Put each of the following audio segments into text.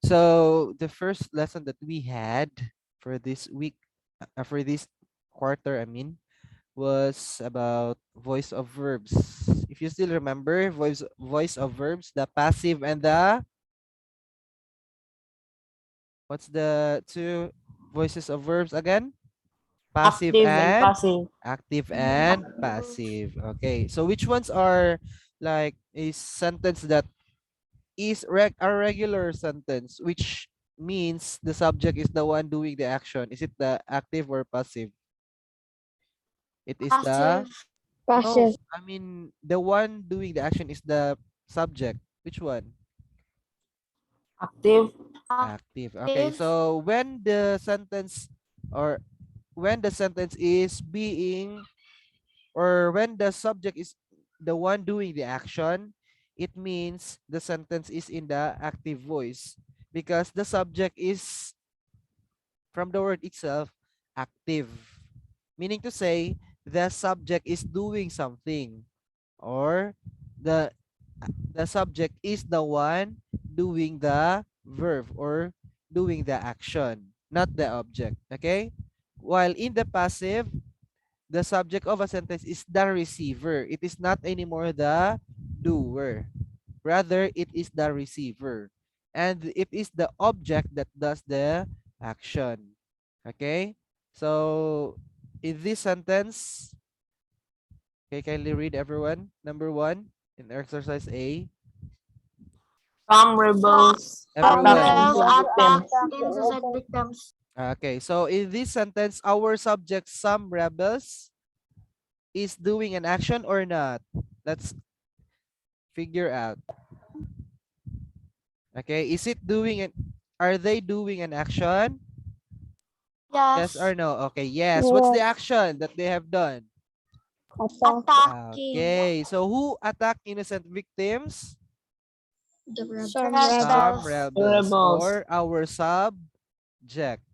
So the first lesson that we had for this week, for this quarter, I mean, was about voice of verbs. If you still remember, voice of verbs, the passive and the, what's the two voices of verbs again? Passive Active and and passive. active and passive. Okay, so which ones are like a sentence that is a regular sentence, which means the subject is the one doing the action? Is it the active or passive? It is the, Passive. no, Passive. I mean the one doing the action is the subject. Which one? Active. Active. Okay, Active. so when the sentence, or when the sentence is being, or when the subject is the one doing the action, it means the sentence is in the active voice, because the subject is, from the word itself, active, meaning to say the subject is doing something, or the the subject is the one doing the verb or doing the action, not the object. Okay, while in the passive, the subject of a sentence is the receiver. It is not anymore the doer. Rather, it is the receiver. And it is the object that does the action. Okay? So, in this sentence, okay, kindly read everyone. Number one, in exercise A. Some Some rebels attack Everyone. rebels innocent attack victims. innocent victims. Okay, so in this sentence, our subject, some rebels, is doing an action or not? Let's figure out. Okay, is it doing it? Are they doing an action? Yes or Yes. no? Okay, yes. What's the Yes. action that they have done? Attack. Attacking. Okay, so who attacked innocent victims? The Some Some rebels. rebels. rebels, Rebels. or our subject.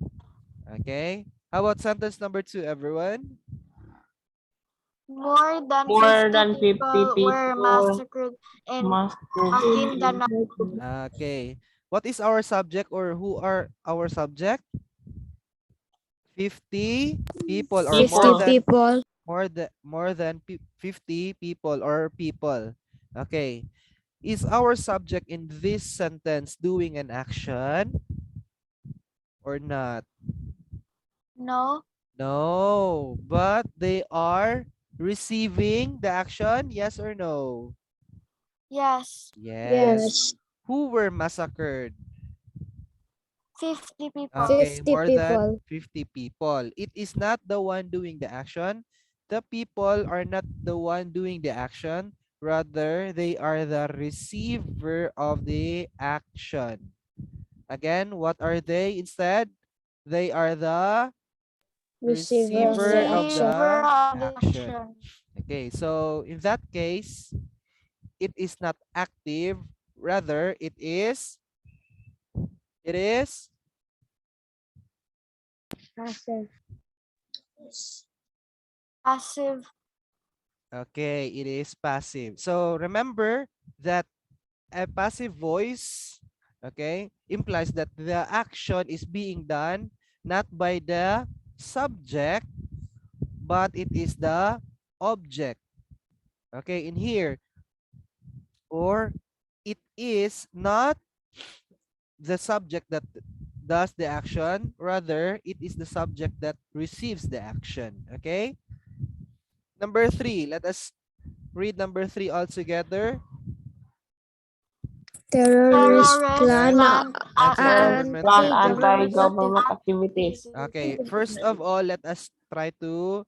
Okay, how about sentence number two, everyone? More than More 50 than 50 people were people massacred in massacred. Maguindanao. Okay, what is our subject, or who are our subject? 50 people, or 50 People. people. more than 50 people, or people. Okay, is our subject in this sentence doing an action or not? No. No, but they are receiving the action, yes or no? Yes. Yes. Yes. Who were massacred? 50 people. Okay, 50 more than people. 50 people. It is not the one doing the action. The people are not the one doing the action. Rather, they are the receiver of the action. Again, what are they instead? They are the Receiver of the receiver of action. Receiver the of the action. action. Okay, so in that case, it is not active. Rather, it is Passive. Passive. okay, it is passive. So remember that a passive voice, okay, implies that the action is being done not by the subject, but it is the object. Okay, in here, or it is not the subject that does the action, rather it is the subject that receives the action. Okay, number three, let us read number three all together. Terrorist Terrorists plan plan Terrorist plan Anti-governmental anti-government anti-government activities. Okay, first of all, let us try to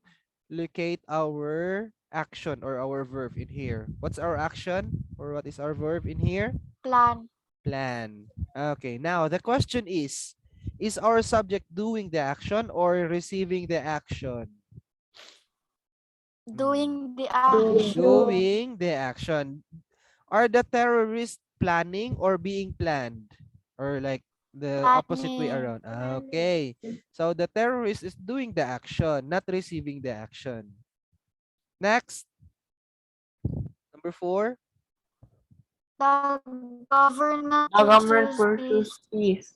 locate our action or our verb in here. What's our action, or what is our verb in here? plan. Plan. Okay, now the question is our subject doing the action or receiving the action? Hmm, Doing the action. doing the action. Are the terrorists planning or being planned? Or like the opposite way Planning. around? Okay. So the terrorist is doing the action, not receiving the action. Next, number four. The government The government pursues pursues peace.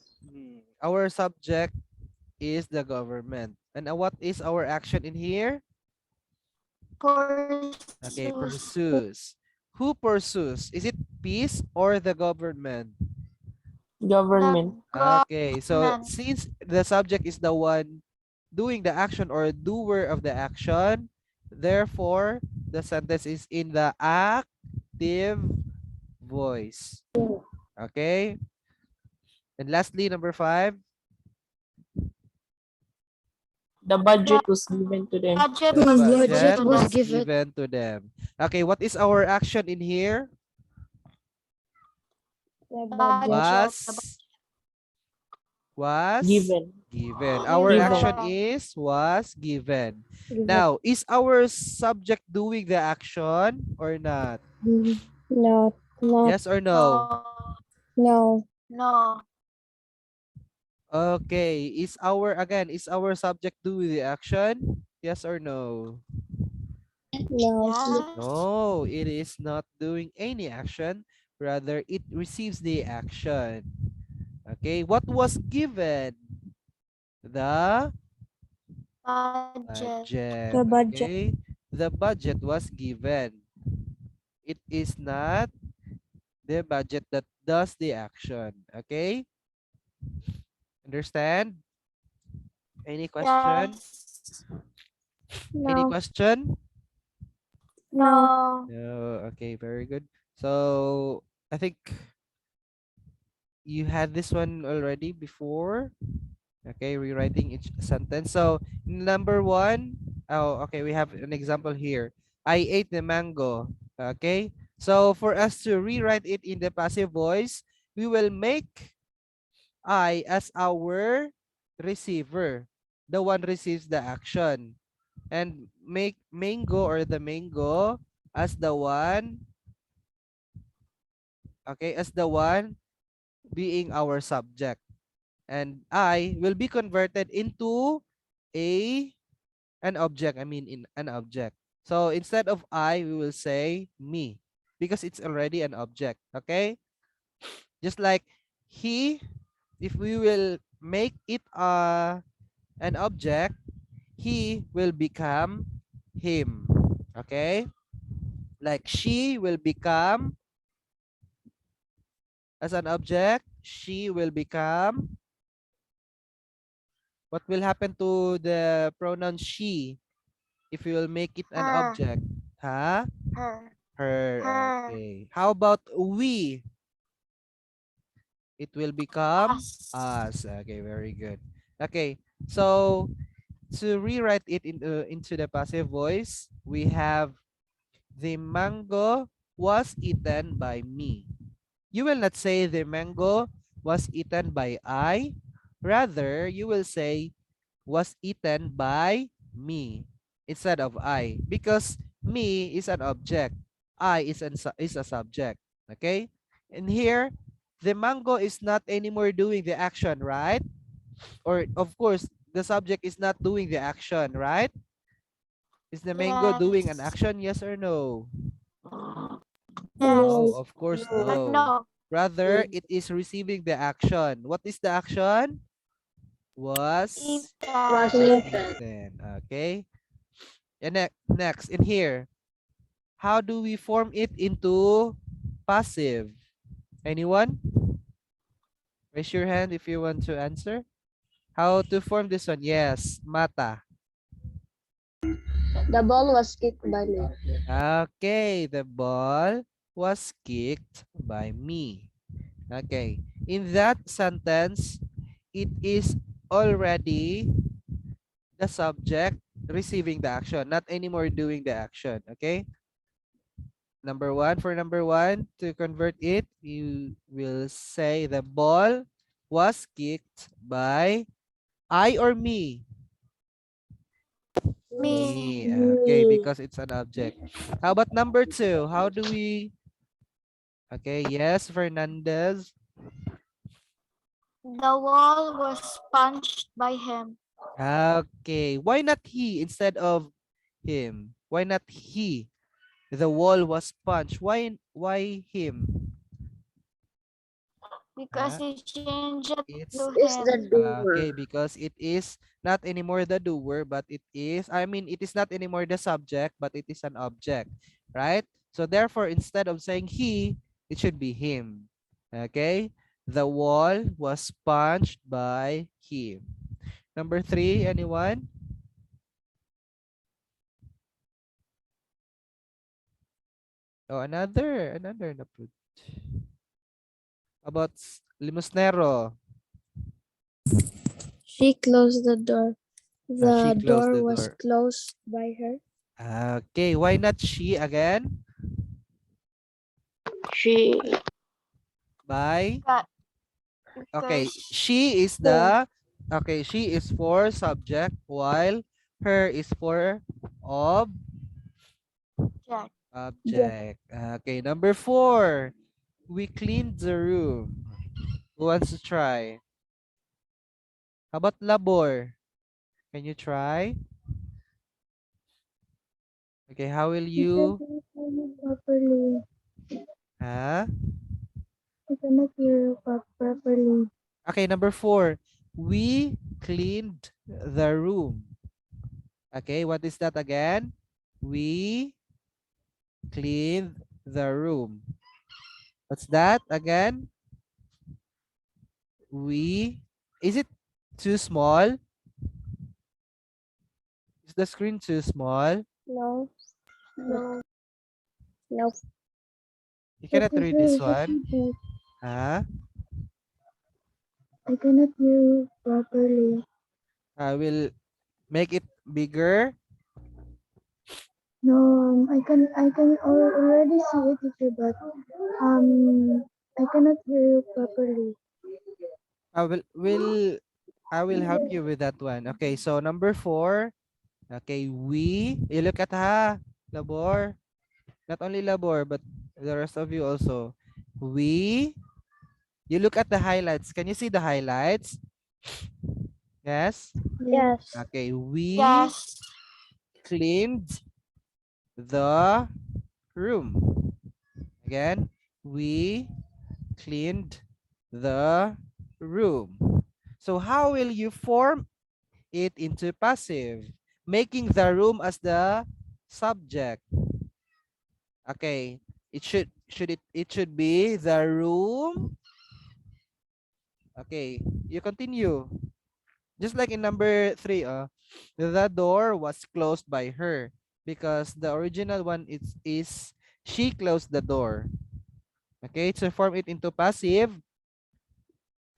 Our subject is the government. And what is our action in here? Okay, pursues pursues. Who pursues? Is it peace or the government? Government. the Okay, so government. since the subject is the one doing the action or doer of the action, therefore the sentence is in the active voice. Okay, and lastly, number 5, The budget was given to them. Budget the was given budget to was them. given to them. Okay, what is our action in here? The Budget. Was Given. given. Our Given. action is was given. Given. Now, is our subject doing the action or not? No, not, Yes or no? no, No. Okay, is our subject doing the action? Yes or no? no. Yes. No, it is not doing any action. Rather, it receives the action. Okay, what was given? The Budget. budget. The budget. Okay, the budget was given. It is not the budget that does the action. Okay, understand? Any question? Yes. Any No, question? No. No. Okay, very good. So I think you had this one already before. Okay, rewriting each sentence. So number 1, oh, okay, we have an example here. I ate the mango. Okay, so for us to rewrite it in the passive voice, we will make I as our receiver. The one receives the action. And make mango or the mango as the one, okay, as the one being our subject. And I will be converted into a an object. I mean, in an object. So instead of I, we will say me because it's already an object. Okay, just like he, if we will make it an object, he will become him. Okay, like she will become, as an object, she will become, what will happen to the pronoun she if we will make it an Her. object? Huh? Her. Her. Her. Okay. How about we? It will become Us. us. Okay, very good. Okay, so to rewrite it into the passive voice, we have the mango was eaten by me. You will not say the mango was eaten by I. Rather, you will say was eaten by me instead of I, because me is an object, I is a subject. Okay, and here the mango is not anymore doing the action, right? Or of course the subject is not doing the action, right? Is the mango doing an Yes. action? Yes or no? Yes. No, of course no. No. Rather, it is receiving the action. What is the action? Was Eaten. eaten. Okay. And next in here, how do we form it into passive? Anyone? Raise your hand if you want to answer. How to form this one? Yes, Mata. the ball was kicked by me. Okay, the ball was kicked by me. Okay, in that sentence, it is already the subject receiving the action, not anymore doing the action. Okay. Number 1, for number 1, to convert it, you will say the ball was kicked by I or me? Me. Me. Okay, because it's an object. How about number 2? How do we? Okay, yes, Fernandez. The wall was punched by him. Okay, why not he instead of him? Why not he? The wall was punched. Why him? Because Ah, he changed it it's to Is the him. doer. okay because it is not anymore the doer, but it is, I mean, it is not anymore the subject, but it is an object, right? So therefore, instead of saying he, it should be him. Okay. The wall was punched by him. Number three, anyone? Oh, another napud. About limosnero. She closed the door. She The closed door the was door. closed by her. Okay, why not she again? She By okay, Because she is Four. the okay, she is for subject while her is for Jack. Yes. object. Okay, number four. We cleaned the room. Who wants to try? How about labor? Can you try? Okay, how will I cannot you hear you properly. huh? I cannot hear you properly. Okay, number four. We cleaned the room. Okay, what is that again? We cleaned the room. What's that again? We, is it too small? Is the screen too small? No. No. No. You But cannot read teacher, this is it one. feedback? Huh? I cannot hear you properly. I will make it bigger. No, I can already see it, teacher, but I cannot hear you properly. I will help you with that one. Okay, so number four. Okay, you look at ha, labor. Not only labor, but the rest of you also. We, you look at the highlights. Can you see the highlights? Yes. Yes. Okay, we Yes. cleaned the room. Again, we cleaned the room. So how will you form it into passive? Making the room as the subject. Okay, it should be the room. Okay, you continue. Just like in number three, the door was closed by her because the original one is she closed the door. Okay, to form it into passive.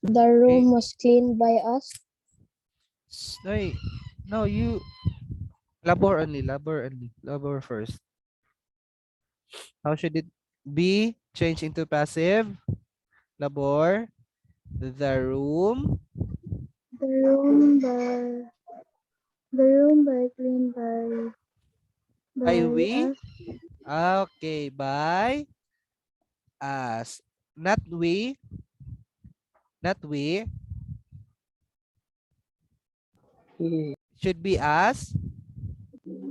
The Okay, room was cleaned by us. no, no, you labor first. How should it be changed into passive? Labor, the room. The room by the room by cleaned By by we? us. Okay, by us. Not we, not we. Should be us.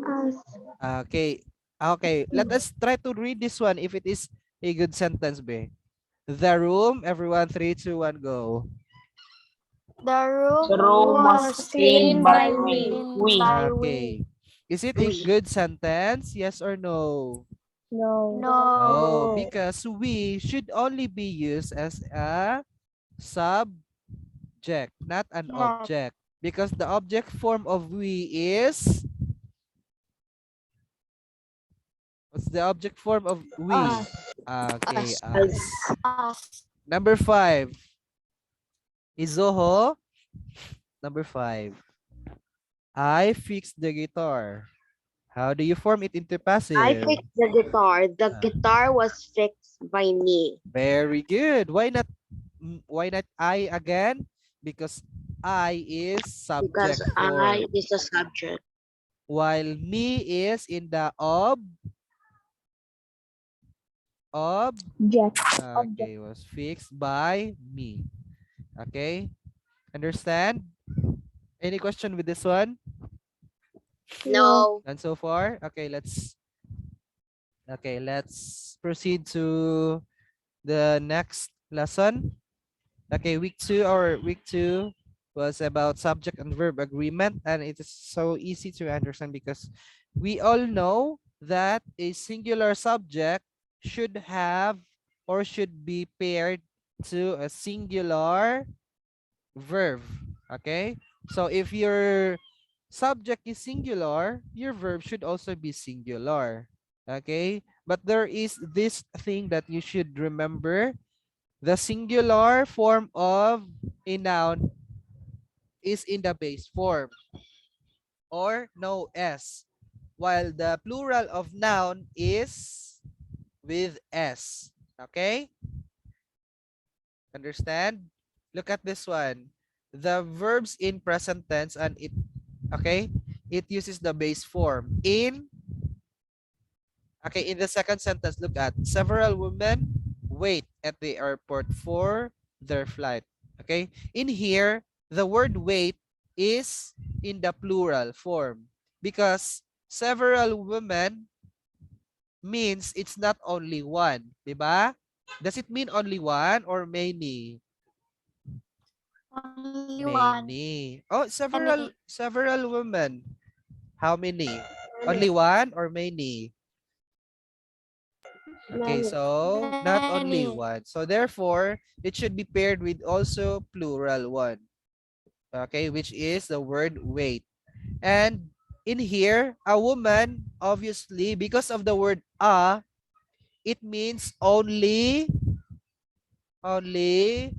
Us. Okay. Okay, let us try to read this one if it is a good sentence, be. The room, everyone, 3, 2, 1, go. The room the room was was cleaned cleaned by by we. Okay. Is it a good sentence? Yes or no? No. No, No. because we should only be used as a subject, not an Jack. object. Because the object form of we is, what's the object form of we? Us. Okay, Us. us. Us. Number 5. Izoho. Number 5. I fixed the guitar. How do you form it into I passive? fixed the guitar. The Ah, guitar was fixed by me very good. Why not I again? Because I is because subject I form, is the subject. while me is in the ob. Jack. Object. Okay, was fixed by me. Okay, understand? Any question with this one? No. No, None so far. Okay, let's proceed to the next lesson. Okay, week two was about subject and verb agreement, and it is so easy to understand because we all know that a singular subject should have or should be paired to a singular verb. Okay, so if your subject is singular, your verb should also be singular. Okay, but there is this thing that you should remember. The singular form of a noun is in the base form or no S, while the plural of noun is with S. Okay? Understand? Look at this one. The verbs in present tense and okay, it uses the base form. In the second sentence, look at several women wait at the airport for their flight. Okay, in here, the word wait is in the plural form because several women means it's not only one, diba? Does it mean only one or many? Only one. Many. Oh, Many. several women. How many? Only one or many? Okay, Many. so not only Many. one. So therefore, it should be paired with also plural one. Okay, which is the word wait. And in here, a woman, obviously, because of the word it means only, only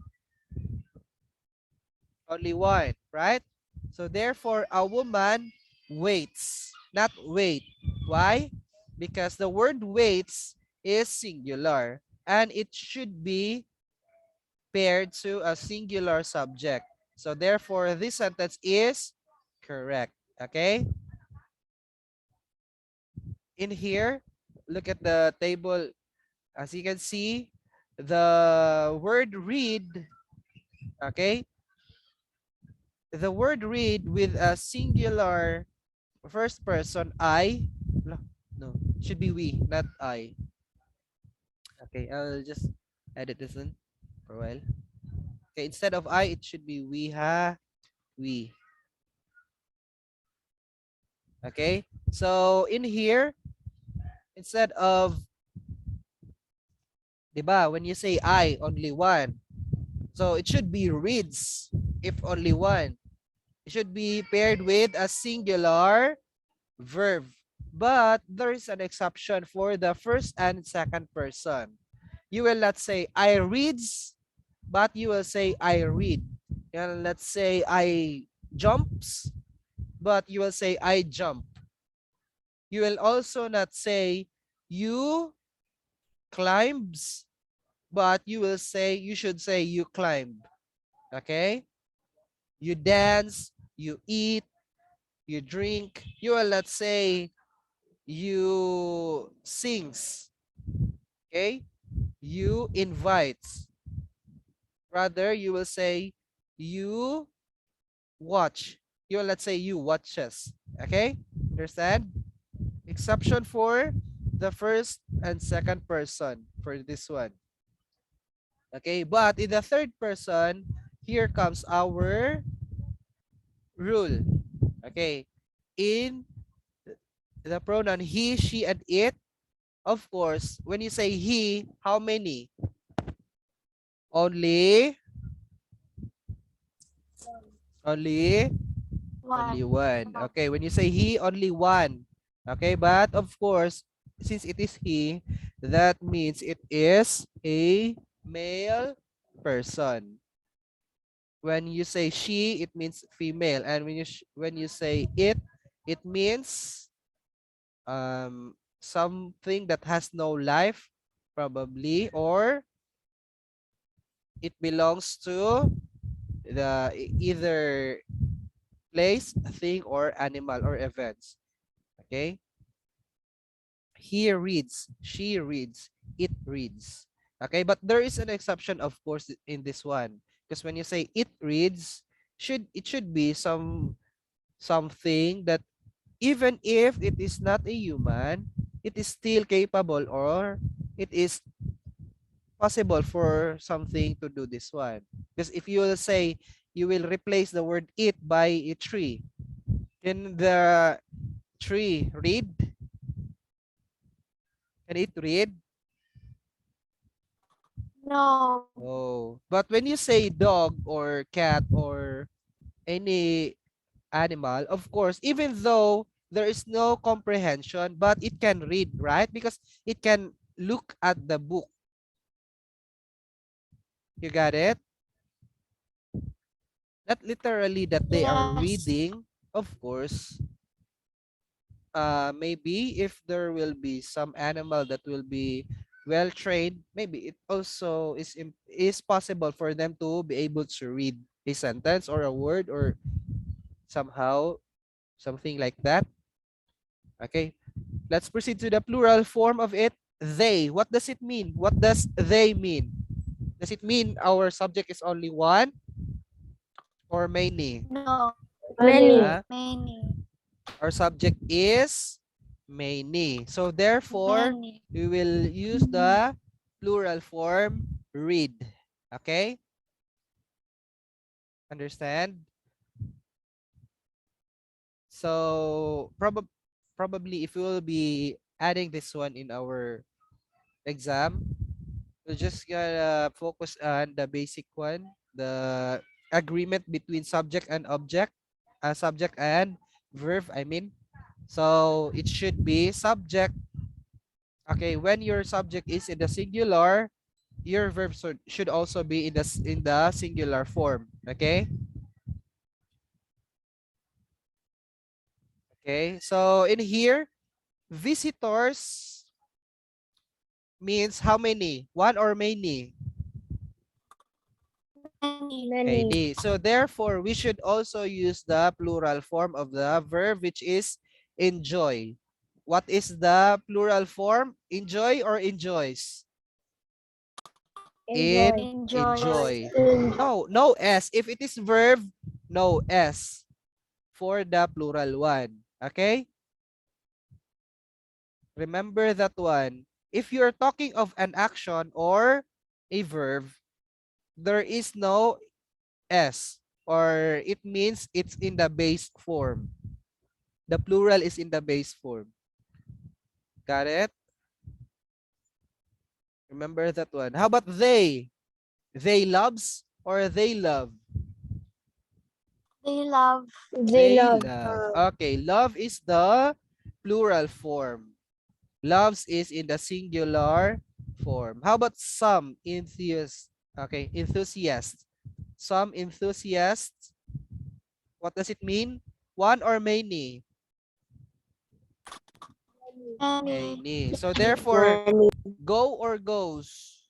one, right? So therefore, a woman waits, not wait. Why? Because the word waits is singular and it should be paired to a singular subject. So therefore, this sentence is correct. Okay? In here, look at the table. As you can see, the word read, okay? The word read with a singular first person, I. No, should be we, not I. Okay, I'll just edit this in for a while. Okay, instead of I, it should be we. Okay, so in here, instead of, diba, when you say I, only one. So it should be reads if only one. It should be paired with a singular verb. But there is an exception for the first and second person. You will not say I reads, but you will say I read. And let's say I jumps, but you will say I jump. You will also not say you climbs, but you should say you climb. Okay? You dance, you eat, you drink. You will not say you sings. Okay? You invites. Rather, you will say you watch. You will not say you watches. Okay? Understand? Exception for the first and second person for this one. Okay, but in the third person, here comes our rule. Okay, in the pronoun he, she, and it, of course, when you say he, how many? Only only One. one. Okay, when you say he, only one. Okay, but of course, since it is he, that means it is a male person. When you say she, it means female, and when you say it means something that has no life, probably, or it belongs to the either place, thing, or animal or events. Okay, he reads, she reads, it reads. Okay, but there is an exception, of course, in this one, because when you say it reads, it should be something that even if it is not a human, it is still capable, or it is possible for something to do this one. Because if you will say you will replace the word it by a tree, can the tree read? Can it read? No. Oh, but when you say dog or cat or any animal, of course, even though there is no comprehension, but it can read, right? Because it can look at the book. You got it? Not literally that they are Yes. reading, of course. Maybe if there will be some animal that will be well trained, maybe it also is possible for them to be able to read a sentence or a word or somehow something like that. Okay, let's proceed to the plural form of it. They. What does it mean? What does they mean? Does it mean our subject is only one or many? No. Many. Huh? Many. Our subject is many. So therefore, Many. we will use the plural form read. Okay? Understand? So probably if we will be adding this one in our exam, we're just gonna focus on the basic one, the agreement between subject and object, subject and verb, I mean. So it should be subject. Okay, when your subject is in the singular, your verb should also be in the singular form. Okay? Okay. So in here, visitors means how many? One or many? Many. Many. So therefore, we should also use the plural form of the verb, which is enjoy. What is the plural form? Enjoy or enjoys? Enjoys. Enjoy. No, no S. If it is verb, no S for the plural one. Okay? Remember that one. If you're talking of an action or a verb, there is no S, or it means it's in the base form. The plural is in the base form. Got it? Remember that one. How about they? They loves or they love? They love. They love. Okay, love is the plural form. Loves is in the singular form. How about some enthusiasts? Okay, enthusiasts. Some enthusiasts. What does it mean? One or many? Many. Many. So therefore, Many. go or goes?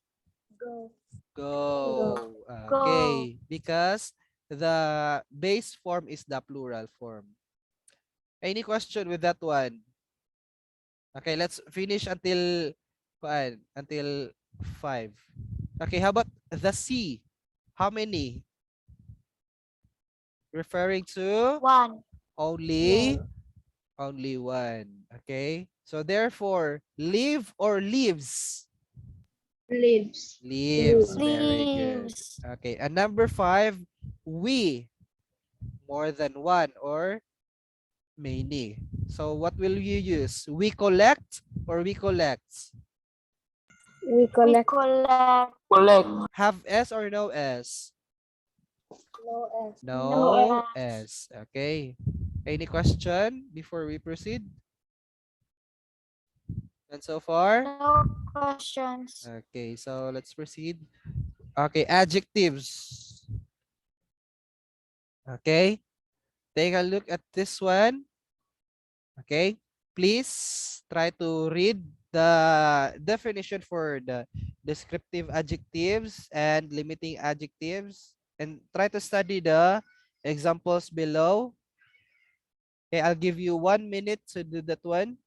Go. Go. Okay. Because the base form is the plural form. Any question with that one? Okay, let's finish until 5. Okay, how about the sea? How many? Referring to One. only one. Okay? So therefore, live or lives? Lives. Very good. Leaves. Okay, and number 5, we, more than one or many. So what will you use? We collect or we collect? We collect. Collect. Have S or no S? No No S. Okay. Any question before we proceed? And so far? No questions. Okay, so let's proceed. Okay, adjectives. Okay. Take a look at this one. Okay. Please try to read the definition for the descriptive adjectives and limiting adjectives and try to study the examples below. Okay, I'll give you 1 minute to do that one.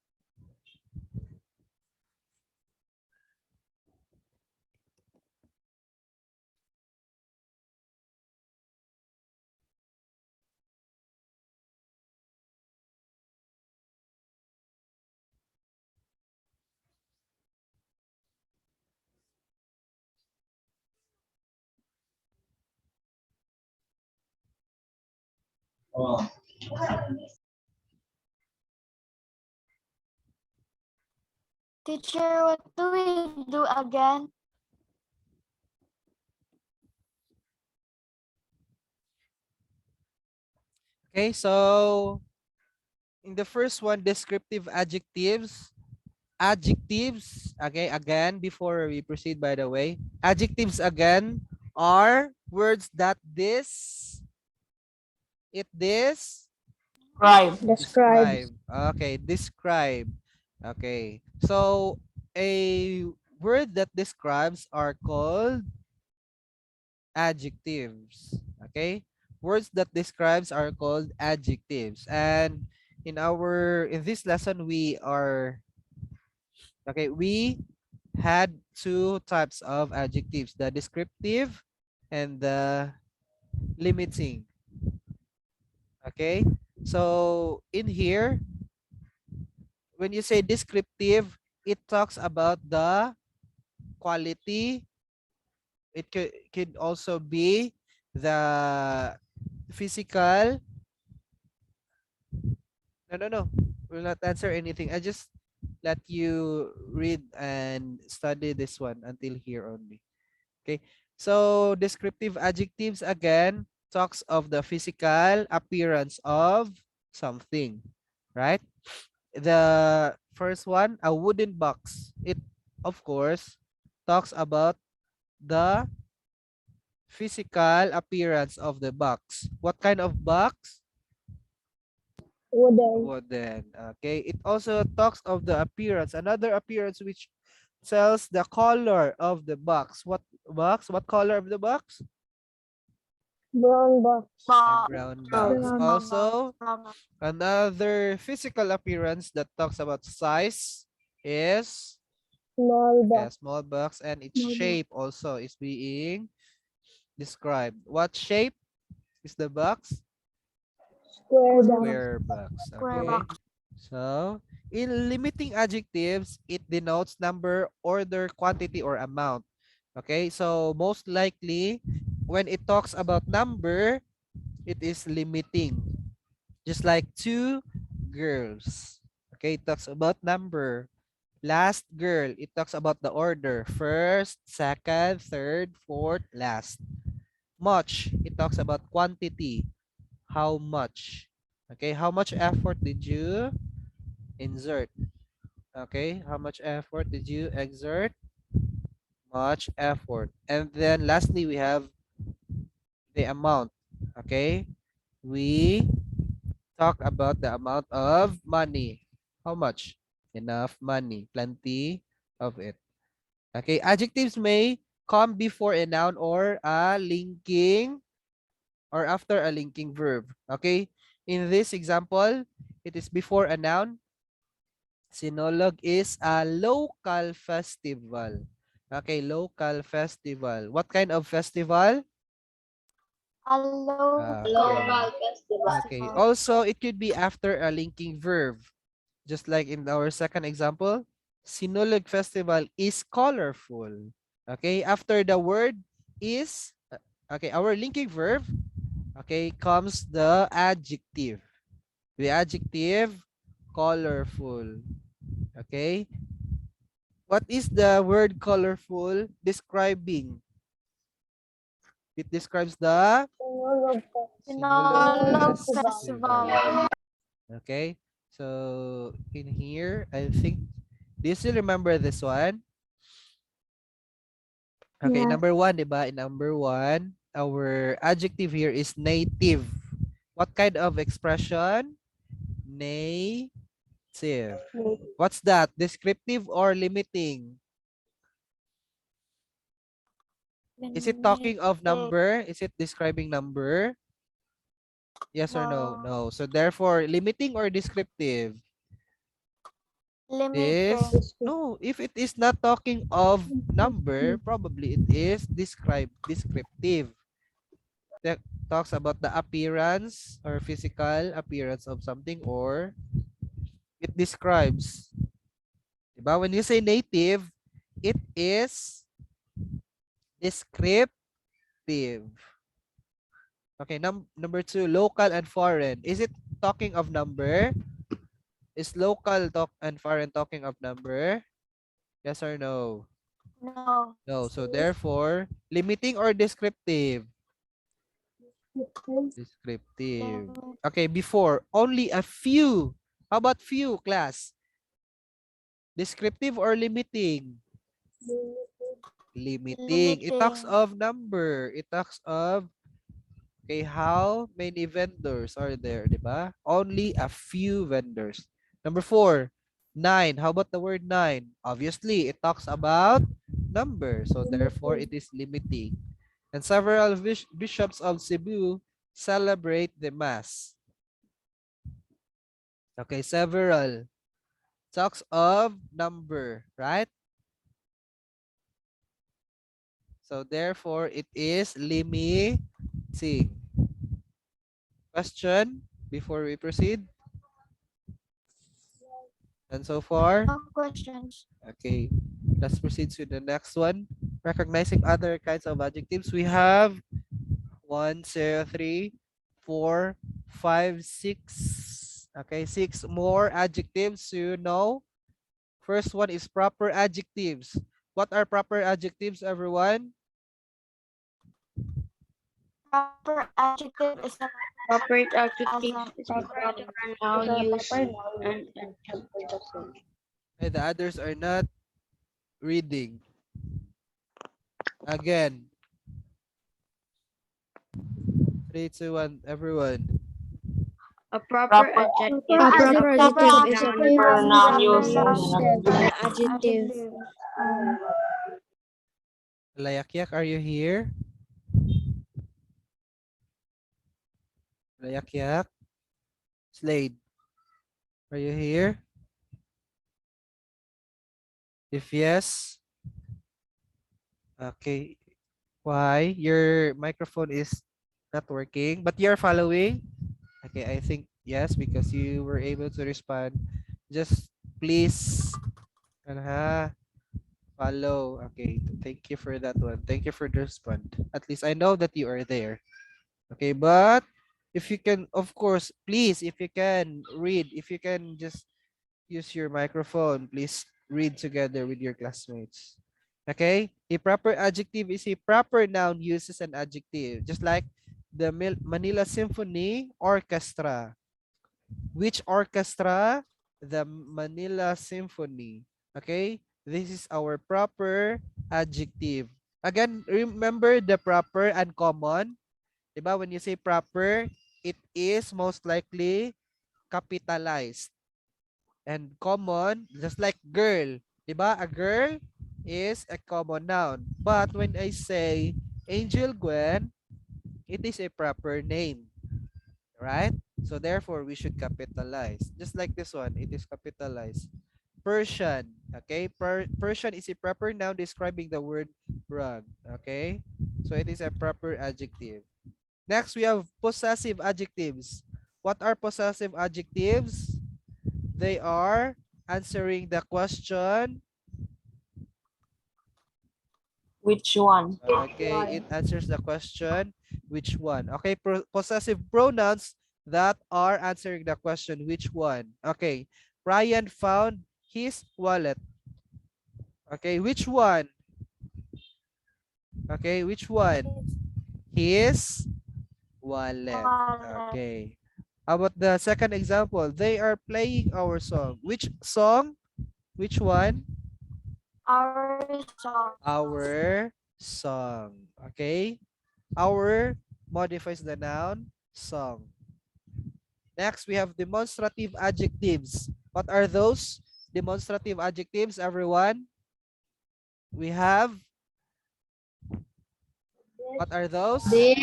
Teacher, what do we do again? Okay, so in the first one, descriptive adjectives. Adjectives, okay, again, before we proceed, by the way, adjectives again are words that Scribe. Describes. describe. Okay, describe. Okay, so a word that describes are called adjectives. Okay, words that describes are called adjectives. And in this lesson, we had two types of adjectives: the descriptive and the limiting. Okay, so in here, when you say descriptive, it talks about the quality. It could also be the physical. No. Will not answer anything. I just let you read and study this one until here only. Okay. So descriptive adjectives again talks of the physical appearance of something, right? The first one, a wooden box. It, of course, talks about the physical appearance of the box. What kind of box? Wooden. Wooden. Okay. It also talks of the appearance. Another appearance which tells the color of the box. What box? What color of the box? Brown box. A brown box. Brown. Also, another physical appearance that talks about size is Small a box. small box, and its Small box. shape also is being described. What shape is the box? Square box. Square box. Square Okay. box. So, in limiting adjectives, it denotes number, order, quantity, or amount. Okay. So, most likely, when it talks about number, it is limiting. Just like two girls. Okay. It talks about number. Last girl, it talks about the order. First, second, third, fourth, last. Much, it talks about quantity. How much? Okay, how much effort did you insert? Okay, how much effort did you exert? Much effort. And then lastly, we have the amount. Okay, we talk about the amount of money. How much? Enough money, plenty of it. Okay, adjectives may come before a noun or a linking or after a linking verb. Okay, in this example, it is before a noun. Sinulog is a local festival. Okay, local festival. What kind of festival? A local Okay. Okay. festival. Also, it could be after a linking verb. Just like in our second example, Sinulog festival is colorful. Okay, after the word is, okay, our linking verb, okay, comes the adjective. The adjective, colorful. Okay. What is the word colorful describing? It describes the Sinulog box. Sinulog festival. festival. Okay. So in here, I think, do you still remember this one? Okay, Yeah. number one, diba? In number one, our adjective here is native. What kind of expression? Native. What's that? Descriptive or limiting? Is it talking of number? Is it describing number? Yes or no? No. No. So therefore, limiting or descriptive? This? Limiting. No. If it is not talking of number, probably it is descriptive. That talks about the appearance or physical appearance of something, or it describes. Diba? When you say native, it is descriptive. Okay, number two, local and foreign. Is it talking of number? Is local talk and foreign talking of number? Yes or no? No. No. So therefore, limiting or descriptive? Descriptive. Okay, before, only a few. How about few, class? Descriptive or limiting? Limiting. It talks Limiting. of number. It talks of, okay, how many vendors are there, di ba? Only a few vendors. Number four, nine. How about the word nine? Obviously, it talks about number. So therefore, it is limiting. And several bishops of Cebu celebrate the mass. Okay, several talks of number, right? So therefore, it is limiting. Question before we proceed? And so far? No questions. Okay, let's proceed to the next one. Recognizing other kinds of adjectives. We have 1, 2, 3, 4, 5, 6. Okay, 6 more adjectives to know. First one is proper adjectives. What are proper adjectives, everyone? Proper adjective is a Proper as adjective a is a proper noun used and adjective. And the others are not reading. Again. 3, 2, 1, everyone. A proper Proper adjective A is a proper proper adjective is a noun proper used noun and used and an adjective. adjective. Layakyak, are you here? Layakyak? Slade, are you here? If yes, okay. Why? Your microphone is not working, but you're following? Okay, I think yes, because you were able to respond. Just please follow. Okay, thank you for that one. Thank you for the respond. At least I know that you are there. Okay, but if you can, of course, please, if you can read, if you can just use your microphone, please read together with your classmates. Okay? A proper adjective is a proper noun uses an adjective, just like the Manila Symphony Orchestra. Which orchestra? The Manila Symphony. Okay? This is our proper adjective. Again, remember the proper and common. Diba? When you say proper, it is most likely capitalized. And common, just like girl. Diba? A girl is a common noun. But when I say Angel Gwen, it is a proper name. Right? So therefore, we should capitalize. Just like this one, it is capitalized. Persian. Okay? Persian is a proper noun describing the word rug. Okay? So it is a proper adjective. Next, we have possessive adjectives. What are possessive adjectives? They are answering the question. which one? Okay, it answers the question, which one? Okay, possessive pronouns that are answering the question, which one? Okay, Brian found his wallet. Okay, which one? Okay, which one? His wallet. Wallet. Okay. How about the second example? They are playing our song. Which song? Which one? Our song. Our song. Okay. Our modifies the noun song. Next, we have demonstrative adjectives. What are those demonstrative adjectives, everyone? We have, what are those? This,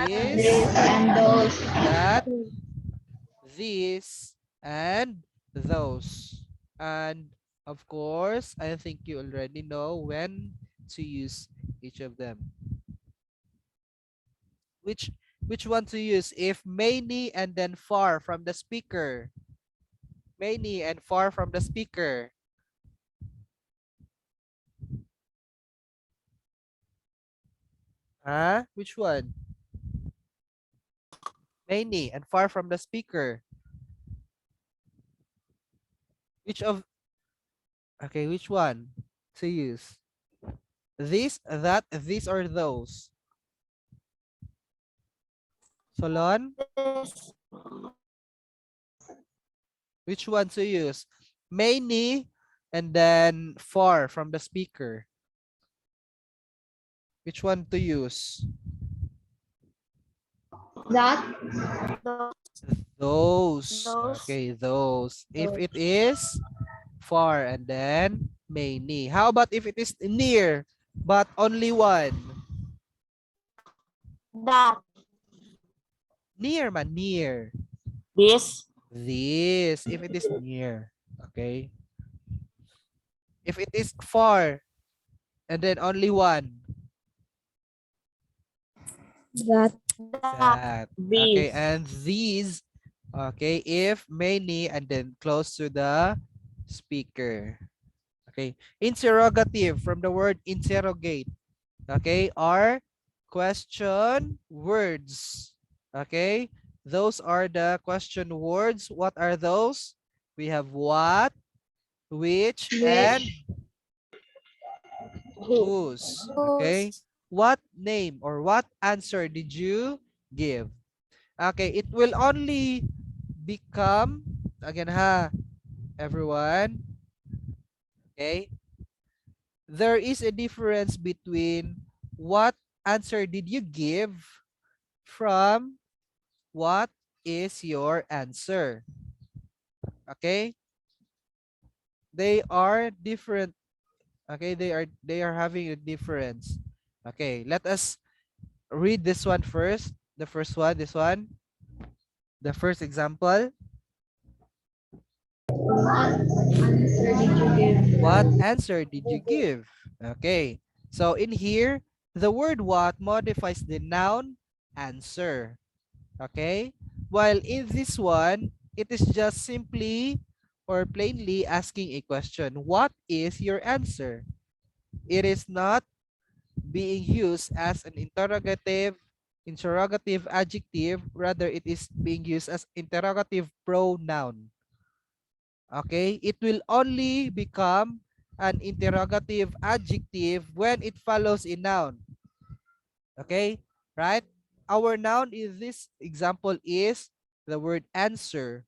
This, and those. that, these, and those. And of course, I think you already know when to use each of them. Which one to use? If many and then far from the speaker. Many and far from the speaker. Huh? Which one? Many and far from the speaker. Which of okay, which one to use? This, that, these, or those? Solon, This. which one to use? Many and then far from the speaker. Which one to use? That. Those. Those. Okay, those. If it is far and then many. How about if it is near but only one? That. Near man, near. This. This, if it is near. Okay. If it is far and then only one. That. That. Okay, This. and these. Okay, if many and then close to the speaker. Okay, interrogative from the word interrogate. Okay, are question words. Okay, those are the question words. What are those? We have what, which, and whose. Okay, what name or what answer did you give? Okay, it will only become, again everyone. Okay, there is a difference between what answer did you give from what is your answer. Okay, they are different. Okay, they are having a difference. Okay, let us read this one first. The first one, this one, the first example. What answer did you give? What answer did you give? Okay, so in here, the word what modifies the noun answer. Okay, while in this one, it is just simply or plainly asking a question. What is your answer? It is not being used as an interrogative adjective. Rather, it is being used as interrogative pronoun. Okay, it will only become an interrogative adjective when it follows a noun. Okay, right? Our noun in this example is the word answer.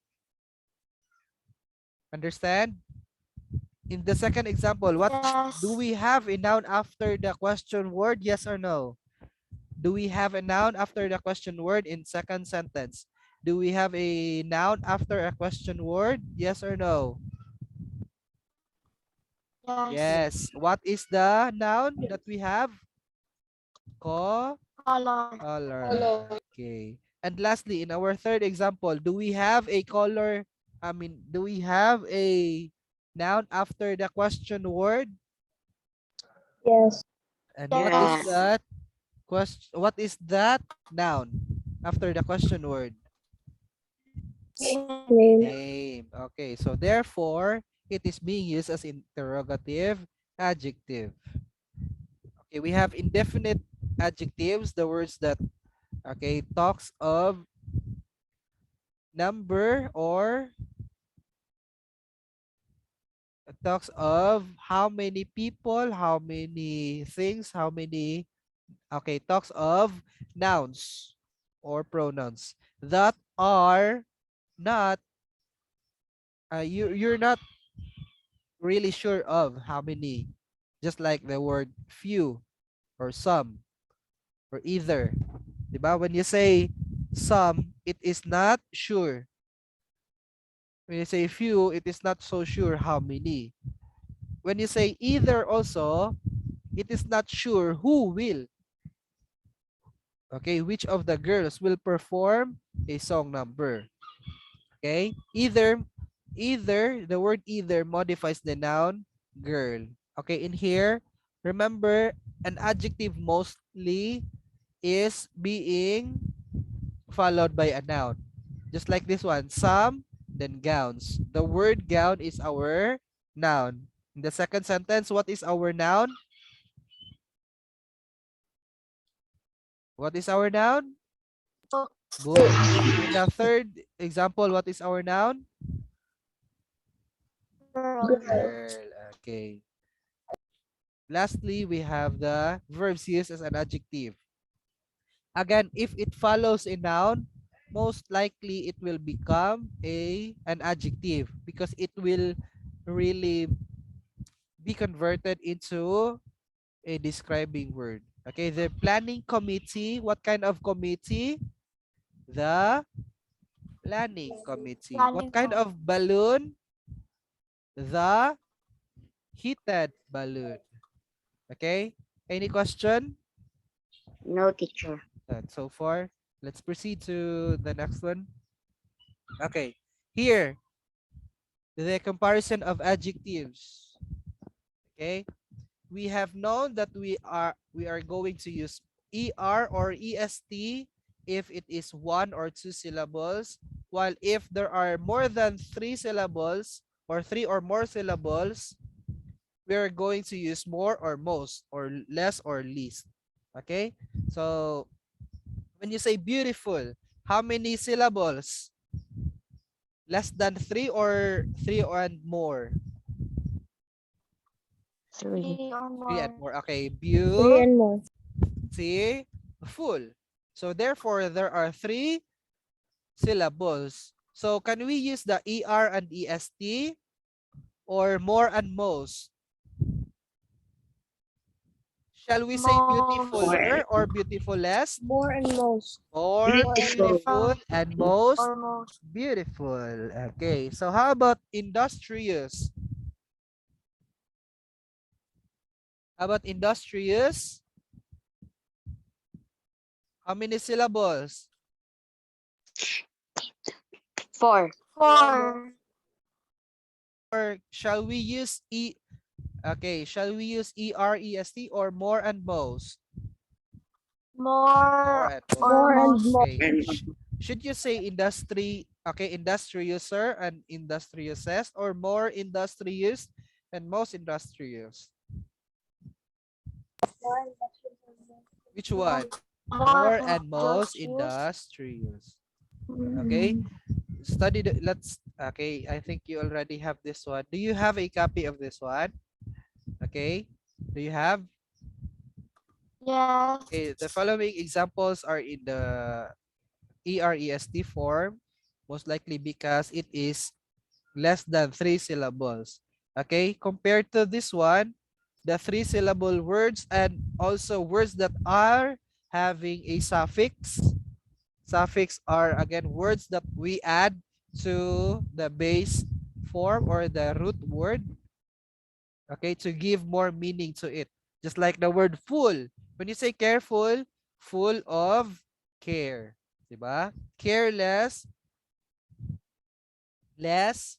Understand? In the second example, what do Yes. we have a noun after the question word? Yes or no? Do we have a noun after the question word in second sentence? Do we have a noun after a question word? Yes or no? Yes. Yes. What is the noun that we have? Color. Color. Okay. And lastly, in our third example, do we have a color? Do we have a noun after the question word? Yes. And what is Yes. Yes. that question? What is that noun after the question word? Name. Name. Okay. So therefore, it is being used as interrogative adjective. Okay. We have indefinite adjectives, the words that talks of number or talks of how many people, how many things, how many, talks of nouns or pronouns that are not, you're not really sure of how many, just like the word few or some or either. Diba? When you say some, it is not sure. When you say few, it is not so sure how many. When you say either also, it is not sure who will. Okay, which of the girls will perform a song number. Okay, either the word either modifies the noun girl. Okay, in here, remember an adjective mostly is being followed by a noun. Just like this one, some, then gowns. The word gown is our noun. In the second sentence, what is our noun? What is our noun? Books. Book. In the third example, what is our noun? Girl. Girl. Okay. Lastly, we have the verbs used as an adjective. Again, if it follows a noun, most likely it will become an adjective because it will really be converted into a describing word. Okay, the planning committee, what kind of committee? The planning committee. What Planning kind ko. of balloon? The heated balloon. Okay, any question? No, teacher. So far, let's proceed to the next one. Okay, here, the comparison of adjectives. Okay, we have known that we are going to use er or est if it is one or two syllables, while if there are more than three syllables or three or more syllables, we are going to use more or most or less or least. Okay, so when you say beautiful, how many syllables? Less than three or three and more? 3. 3 or Three and more. more. Okay, Three and more. beautiful. So therefore, there are three syllables. So can we use the er and est or more and most? Shall we say Most. beautifuler or beautifulest? More and most. More Beautiful. beautiful and most Or most. beautiful. Okay, so how about industrious? How about industrious? How many syllables? 4. 4. Or shall we use okay, shall we use est or more and most? More More and or More and most. most. more. Okay. Should you say industry, okay, industriouser and industrious or more industrious and most industrious? Which one? More More and most industrious. industrious. Okay. Study the, let's, okay, I think you already have this one. Do you have a copy of this one? Okay. Do you have? Yes. Okay, the following examples are in the EREST form, most likely because it is less than three syllables. Okay, compared to this one, the three syllable words and also words that are having a suffix. Suffix are again words that we add to the base form or the root word, okay, to give more meaning to it. Just like the word full. When you say careful, full of care. Diba? Careless, less,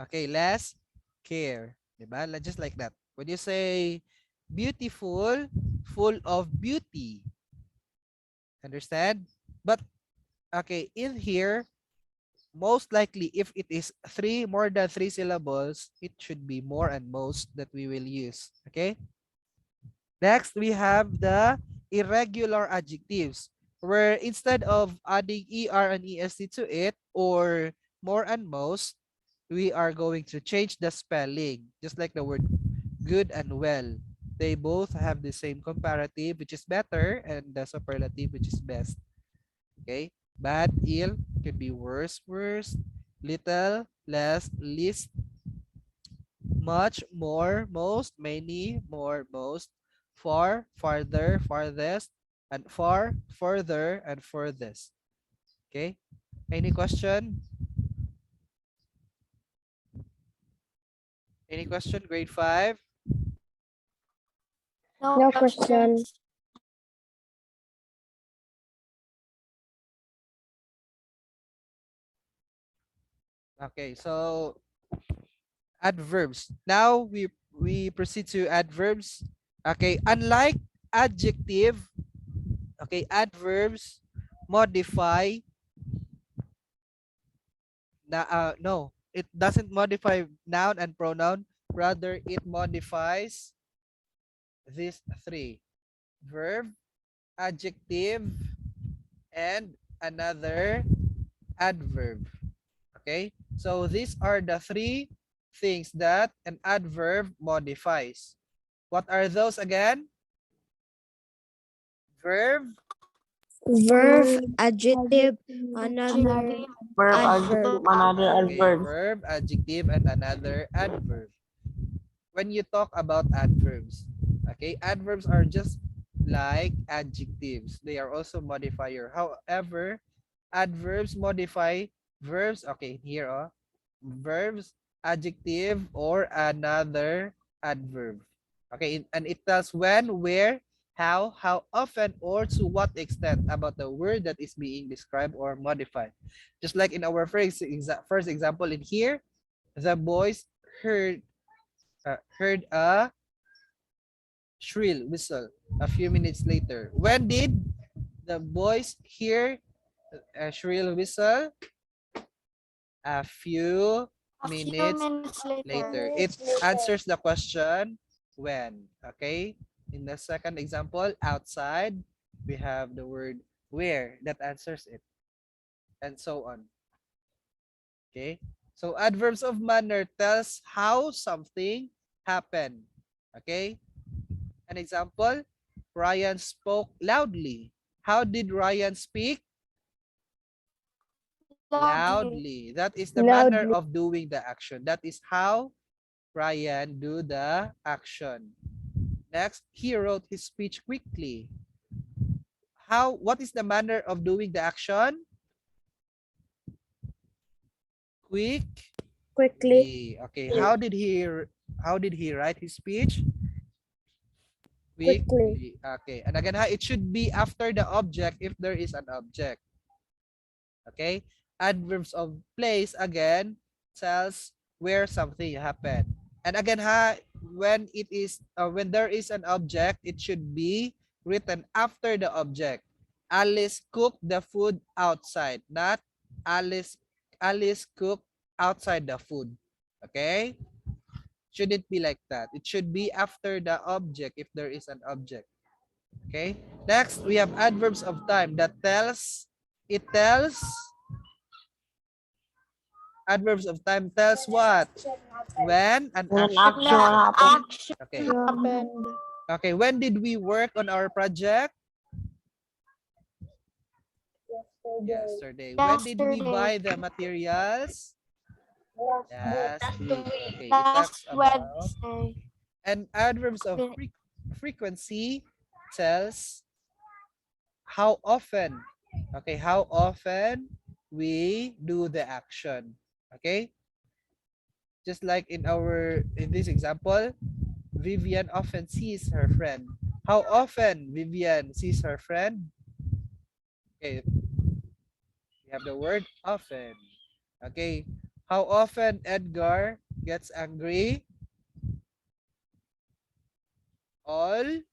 okay, less care. Diba? Just like that. When you say beautiful, full of beauty. Understand? But, okay, in here, most likely if it is more than three syllables, it should be more and most that we will use. Okay? Next, we have the irregular adjectives, where instead of adding er and est to it, or more and most, we are going to change the spelling, just like the word good and well. They both have the same comparative, which is better, and the superlative, which is best. Okay? Bad, ill, could be worse, worst, little, less, least, much, more, most, many, more, most, far, farther, farthest, and far, further, and furthest. Okay? Any question? Any question? Grade 5? No question. Okay, so adverbs. Now we proceed to adverbs. Okay, unlike adjective, okay, adverbs modify no, it doesn't modify noun and pronoun, rather it modifies these three: verb, adjective, and another adverb. Okay, so these are the three things that an adverb modifies. What are those again? Verb, Verb, adjective, another Verb, adverb. adjective, another okay, adverb. verb, adjective, and another adverb. When you talk about adverbs, okay, adverbs are just like adjectives. They are also modifier. However, adverbs modify verbs. Okay, here, verbs, adjective, or another adverb. Okay, and it tells when, where, how often, or to what extent about the word that is being described or modified. Just like in our first example in here, the boys heard heard a shrill whistle a few minutes later. When did the boys hear a shrill whistle? A few A few minutes minutes later. later. It answers the question when. Okay. In the second example, outside, we have the word where that answers it, and so on. Okay. So adverbs of manner tells how something happened. Okay. An example, Ryan spoke loudly. How did Ryan speak? Loudly. Loudly. That is the manner of doing the action. That is how Ryan do the action. Next, he wrote his speech quickly. What is the manner of doing the action? Quickly. Okay. How did he write his speech? Quickly. Okay. And again, it should be after the object if there is an object. Okay. Adverbs of place again tells where something happened. And again, when there is an object, it should be written after the object. Alice cooked the food outside, not Alice cooked outside the food. Okay? Shouldn't be like that. It should be after the object if there is an object. Okay? Next, we have adverbs of time that tells adverbs of time tells what? When an When action action happened. happens. Okay. Happened. Okay, when did we work on our project? Yesterday. When did we Yesterday. buy the materials? Last week. Okay, it talks Last about. Wednesday. And adverbs of frequency tells how often. Okay, how often we do the action. Okay? Just like in this example, Vivian often sees her friend. How often Vivian sees her friend? Okay, we have the word often. Okay, how often Edgar gets angry? Always.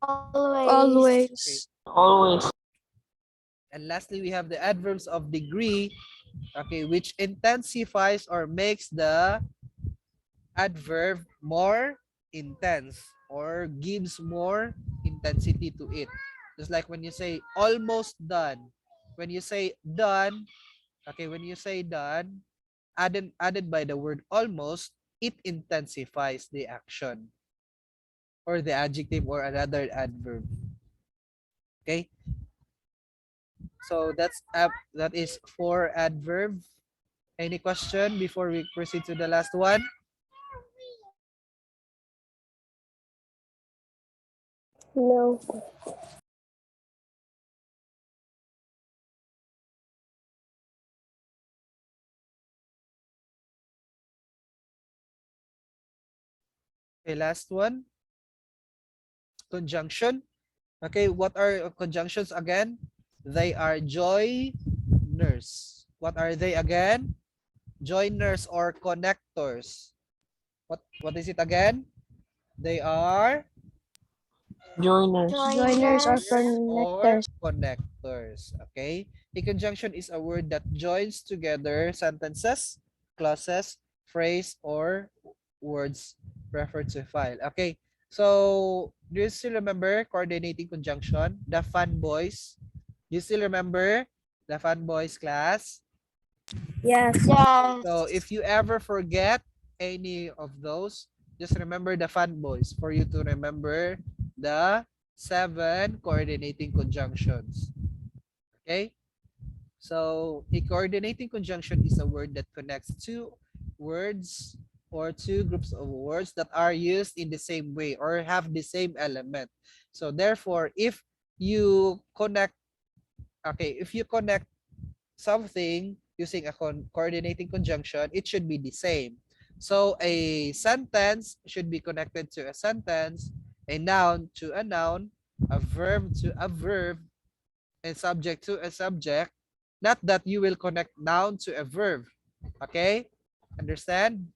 Always. Always. And lastly, we have the adverbs of degree, okay, which intensifies or makes the adverb more intense or gives more intensity to it. Just like when you say almost done. When you say done, okay, when you say done, added by the word almost, it intensifies the action or the adjective or another adverb. Okay? So that is for adverb. Any question before we proceed to the last one? No. Okay, last one. Conjunction. Okay, what are conjunctions again? They are joiners. What are they again? Joiners or connectors. What is it again? They are Joiners. Joiners or or connectors. connectors. Okay? A conjunction is a word that joins together sentences, clauses, phrase, or words referred to file. Okay. So, do you still remember coordinating conjunction? The fun boys. Do you still remember The Fun Boys class. Yes. Yes. So if you ever forget any of those, just remember the Fun Boys for you to remember the 7 coordinating conjunctions. Okay? So a coordinating conjunction is a word that connects two words or two groups of words that are used in the same way or have the same element. So therefore, if you connect, okay, if you connect something using a coordinating conjunction, it should be the same. So a sentence should be connected to a sentence, a noun to a noun, a verb to a verb, and subject to a subject. Not that you will connect noun to a verb. Okay? Understand?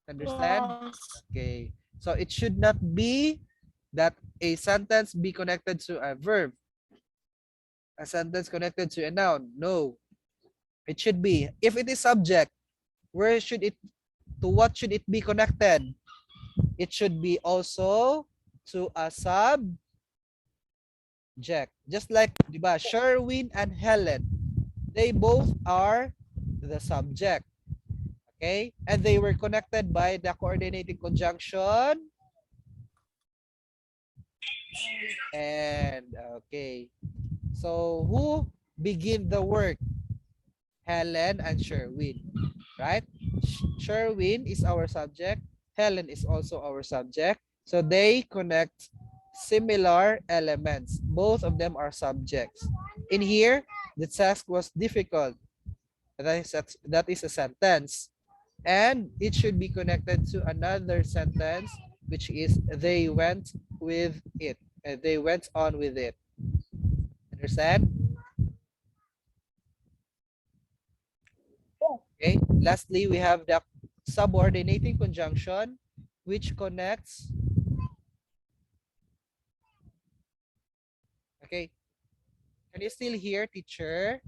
Understand? Yes. Okay. So it should not be that a sentence be connected to a verb. A sentence connected to a noun. No. It should be. If it is subject, where should it, to what should it be connected? It should be also to a subject. Just like, di ba, Sherwin and Helen, they both are the subject. Okay? And they were connected by the coordinating conjunction. And, okay. So, who begin the work? Helen and Sherwin, right? Sherwin is our subject. Helen is also our subject. So they connect similar elements. Both of them are subjects. In here, the task was difficult. That is a sentence. And it should be connected to another sentence, which is they went with it. They went on with it. Understand? Okay. Lastly, we have the subordinating conjunction, which connects. Okay. Can you still hear, teacher?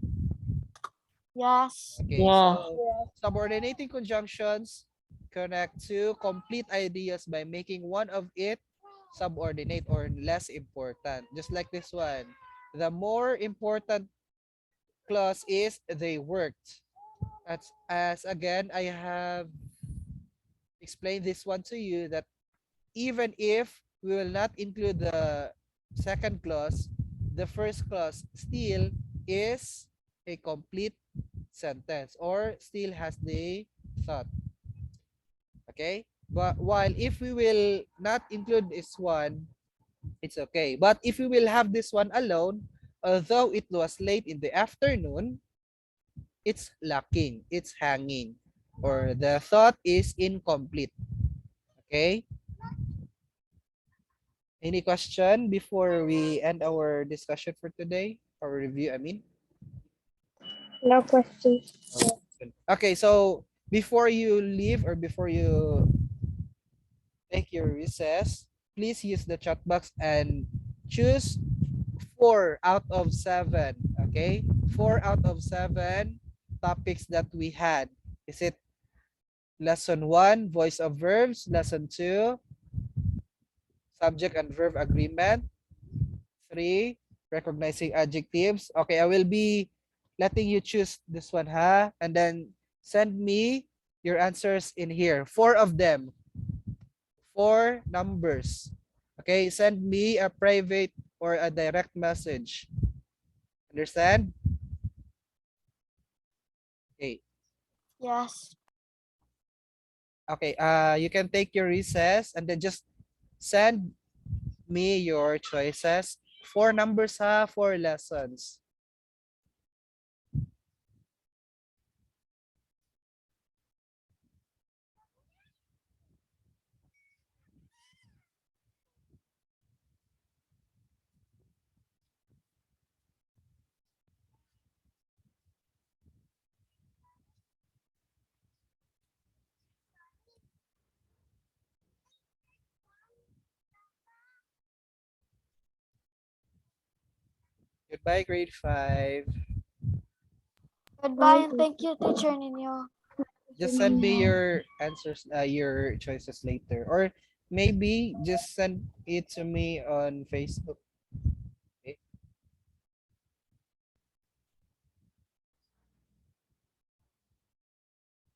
Yes. Okay. Yeah. So subordinating conjunctions connect two complete ideas by making one of it subordinate or less important. Just like this one. The more important clause is they worked. As again, I have explained this one to you that even if we will not include the second clause, the first clause still is a complete sentence or still has the thought. Okay? But while if we will not include this one, it's okay. But if we will have this one alone, although it was late in the afternoon, it's lacking, it's hanging, or the thought is incomplete. Okay? Any question before we end our discussion for today? Our review, I mean. No questions. Okay, so before you leave or before you take your recess, please use the chat box and choose 4 out of 7. Okay? 4 out of 7 topics that we had. Is it lesson 1, voice of verbs, lesson 2, subject and verb agreement, 3, recognizing adjectives. Okay, I will be letting you choose this one, huh? And then send me your answers in here. 4 of them. 4 numbers. Okay, send me a private or a direct message. Understand? Okay. Yes. Okay, you can take your recess and then just send me your choices. 4 numbers, ha? 4 lessons. Goodbye, grade 5. Goodbye and thank you, Teacher Ninyo. Just send me your answers, your choices later. Or maybe just send it to me on Facebook.